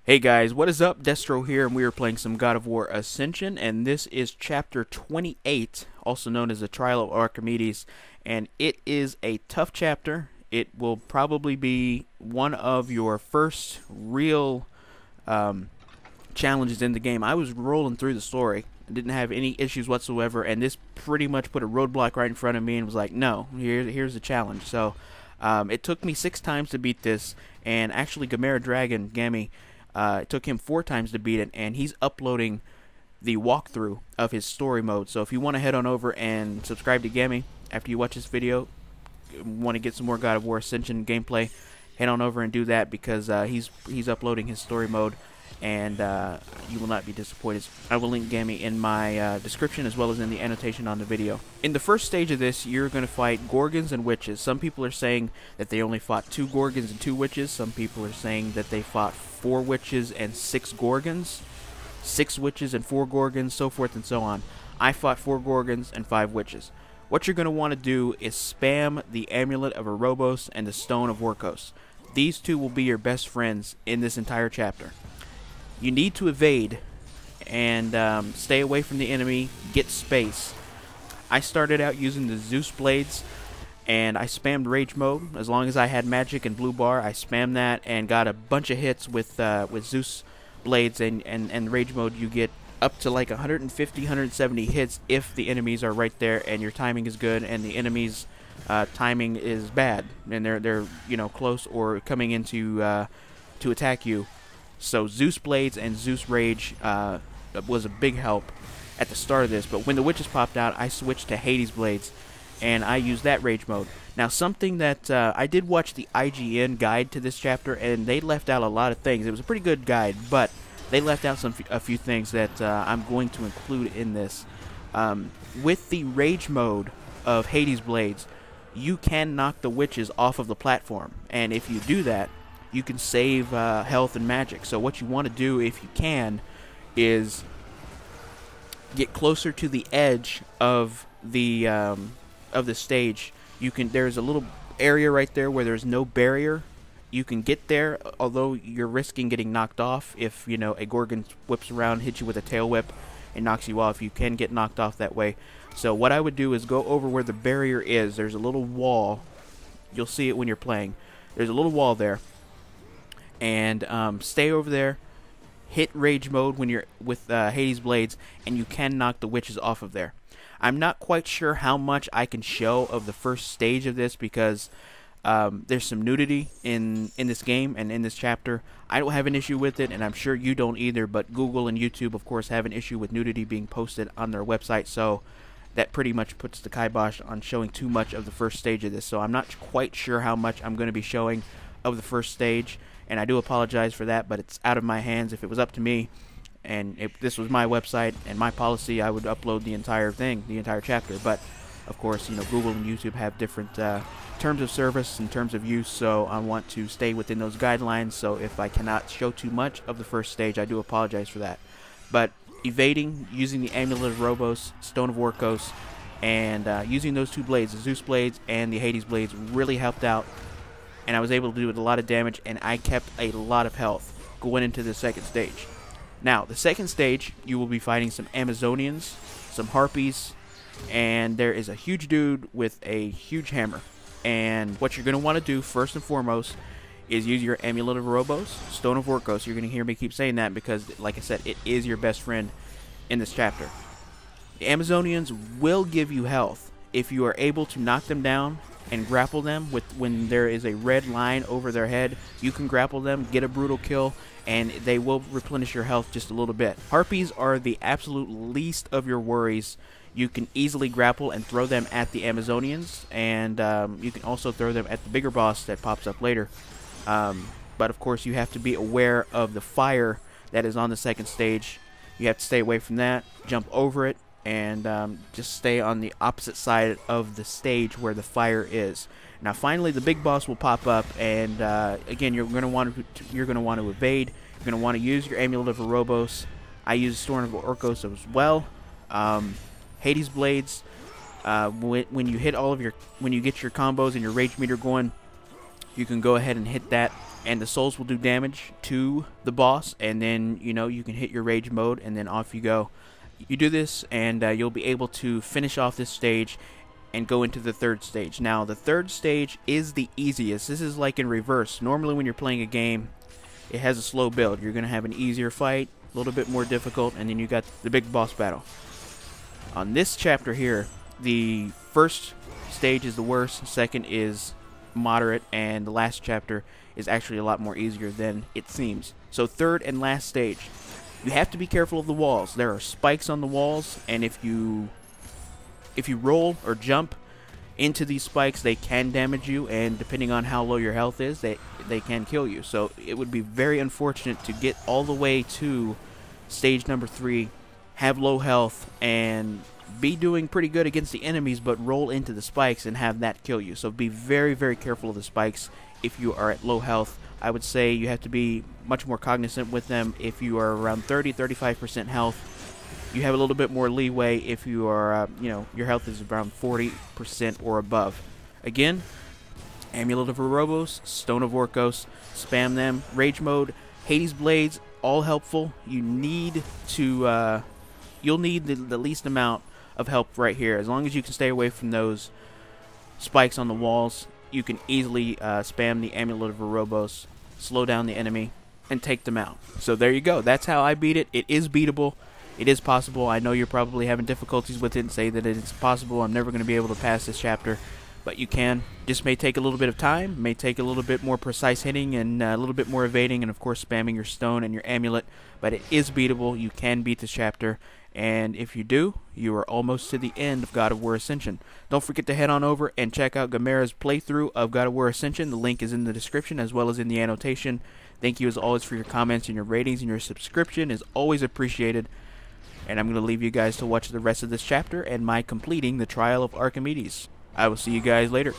Hey guys, what is up? Destro here, and we are playing some God of War Ascension, and this is chapter 28, also known as the Trial of Archimedes, and it is a tough chapter. It will probably be one of your first real challenges in the game. I was rolling through the story, didn't have any issues whatsoever, and this pretty much put a roadblock right in front of me and was like, no, here's the challenge. So it took me 6 times to beat this, and actually Gamera Dragon, Gammy, it took him 4 times to beat it, and he's uploading the walkthrough of his story mode. So if you want to head on over and subscribe to Gammy after you watch this video, want to get some more God of War Ascension gameplay, head on over and do that, because he's uploading his story mode, and you will not be disappointed. I will link Gammy in my description as well as in the annotation on the video. In the first stage of this, you're going to fight Gorgons and Witches. Some people are saying that they only fought 2 Gorgons and 2 Witches. Some people are saying that they fought 4 Witches and 6 Gorgons, 6 Witches and 4 Gorgons, so forth and so on. I fought 4 Gorgons and 5 Witches. What you're going to want to do is spam the Amulet of Orobos and the Stone of Orcos. These 2 will be your best friends in this entire chapter. You need to evade and stay away from the enemy, get space. I started out using the Zeus Blades, and I spammed Rage Mode. As long as I had magic and blue bar, I spammed that and got a bunch of hits with Zeus Blades, and Rage Mode you get up to like 150, 170 hits if the enemies are right there and your timing is good, and the enemies' timing is bad and they're close or coming into to attack you. So Zeus Blades and Zeus Rage was a big help at the start of this, but when the Witches popped out, I switched to Hades Blades, and I used that Rage Mode. Now, something that I did watch the IGN guide to this chapter, and they left out a lot of things. It was a pretty good guide, but they left out a few things that I'm going to include in this. With the Rage Mode of Hades Blades, you can knock the Witches off of the platform, and if you do that, you can save health and magic. So what you want to do, if you can, is get closer to the edge of the stage. There's a little area right there where there's no barrier. You can get there, although you're risking getting knocked off if a Gorgon whips around, hits you with a tail whip, and knocks you off. You can get knocked off that way. So what I would do is go over where the barrier is. There's a little wall. You'll see it when you're playing. There's a little wall there. And stay over there, hit Rage Mode when you're with Hades Blades, and you can knock the Witches off of there. I'm not quite sure how much I can show of the first stage of this, because there's some nudity in this game and in this chapter. I don't have an issue with it, and I'm sure you don't either, but Google and YouTube, of course, have an issue with nudity being posted on their website, so that pretty much puts the kibosh on showing too much of the first stage of this. So I'm not quite sure how much I'm going to be showing of the first stage, and I do apologize for that, but it's out of my hands. If it was up to me, and if this was my website and my policy, I would upload the entire thing, the entire chapter. But of course, Google and YouTube have different terms of service and terms of use, so I want to stay within those guidelines. So if I cannot show too much of the first stage, I do apologize for that. But evading, using the Amulet of Orobos, Stone of Orcos, and using those 2 blades, the Zeus Blades and the Hades Blades, really helped out. And I was able to do a lot of damage, and I kept a lot of health going into the second stage. Now, the second stage, you will be fighting some Amazonians, some Harpies, and there is a huge dude with a huge hammer. And what you're going to want to do, first and foremost, is use your Amulet of Orobos, Stone of Orcos. You're going to hear me keep saying that because, like I said, it is your best friend in this chapter. The Amazonians will give you health if you are able to knock them down and grapple them. When there is a red line over their head, you can grapple them, get a brutal kill, and they will replenish your health just a little bit. Harpies are the absolute least of your worries. You can easily grapple and throw them at the Amazonians, and you can also throw them at the bigger boss that pops up later. But of course, you have to be aware of the fire that is on the second stage. You have to stay away from that, jump over it, and just stay on the opposite side of the stage where the fire is. Now, finally, the big boss will pop up, and again, you're going to want to evade. You're going to want to use your Amulet of Orobos. I use Stone of Orcos as well. Hades Blades. When you get your combos and your rage meter going, you can go ahead and hit that and the souls will do damage to the boss, and then you can hit your rage mode, and then off you go. You do this, and you'll be able to finish off this stage and go into the third stage. Now, the third stage is the easiest. This is like in reverse. Normally when you're playing a game, it has a slow build. You're going to have an easier fight, a little bit more difficult, and then you got the big boss battle. On this chapter here, the first stage is the worst, second is moderate, and the last chapter is actually a lot more easier than it seems. So third and last stage, you have to be careful of the walls. There are spikes on the walls, and if you roll or jump into these spikes, they can damage you, and depending on how low your health is, they can kill you. So it would be very unfortunate to get all the way to stage number 3, have low health, and be doing pretty good against the enemies, but roll into the spikes and have that kill you. So be very, very careful of the spikes if you are at low health. I would say you have to be much more cognizant with them. If you are around 30-35% health, you have a little bit more leeway. If you are, your health is around 40% or above. Again, Amulet of Orobos, Stone of Orcos, spam them. Rage mode, Hades Blades, all helpful. You need to, you'll need the least amount of help right here. As long as you can stay away from those spikes on the walls, you can easily spam the Amulet of Orobos, slow down the enemy, and take them out. So there you go. That's how I beat it. It is beatable. It is possible. I know you're probably having difficulties with it and say that it's possible. I'm never going to be able to pass this chapter, but you can. Just may take a little bit of time, may take a little bit more precise hitting and a little bit more evading, and of course spamming your stone and your amulet, but it is beatable. You can beat this chapter, and if you do, you are almost to the end of God of War Ascension. Don't forget to head on over and check out Gamera's playthrough of God of War Ascension. The link is in the description as well as in the annotation. Thank you as always for your comments and your ratings, and your subscription is always appreciated. And I'm going to leave you guys to watch the rest of this chapter and my completing the Trial of Archimedes. I will see you guys later.